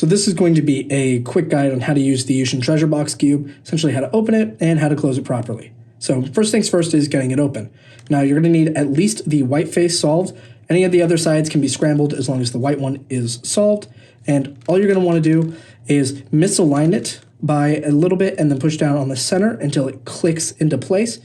So this is going to be a quick guide on how to use the YuXin treasure box cube, essentially how to open it and how to close it properly. So first things first is getting it open. Now you're going to need at least the white face solved. Any of the other sides can be scrambled as long as the white one is solved. And all you're going to want to do is misalign it by a little bit and then push down on the center until it clicks into place.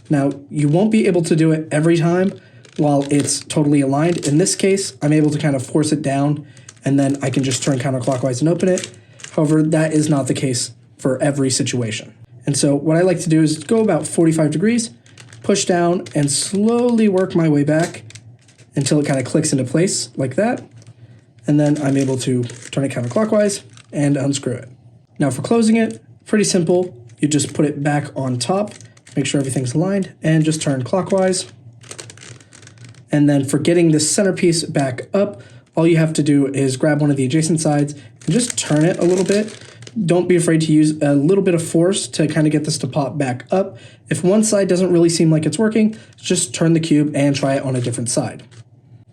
Now you won't be able to do it every time while it's totally aligned. In this case, I'm able to kind of force it down and then I can just turn counterclockwise and open it. However, that is not the case for every situation. And so what I like to do is go about 45 degrees, push down and slowly work my way back until it kind of clicks into place like that. And then I'm able to turn it counterclockwise and unscrew it. Now for closing it, pretty simple. You just put it back on top, make sure everything's aligned, and just turn clockwise. And then for getting this centerpiece back up, all you have to do is grab one of the adjacent sides and just turn it a little bit. Don't be afraid to use a little bit of force to kind of get this to pop back up. If one side doesn't really seem like it's working, just turn the cube and try it on a different side.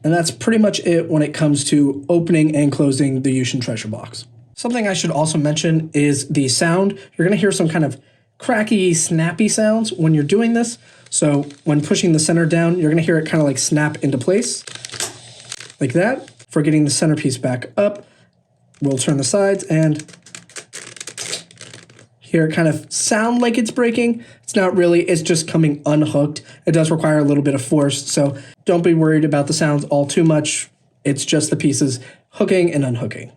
And that's pretty much it when it comes to opening and closing the YuXin treasure box. Something I should also mention is the sound. You're going to hear some kind of cracky, snappy sounds when you're doing this. So when pushing the center down, you're going to hear it kind of like snap into place like that. For getting the centerpiece back up, we'll turn the sides and hear it kind of sound like it's breaking. It's not really, it's just coming unhooked. It does require a little bit of force, so don't be worried about the sounds all too much. It's just the pieces hooking and unhooking.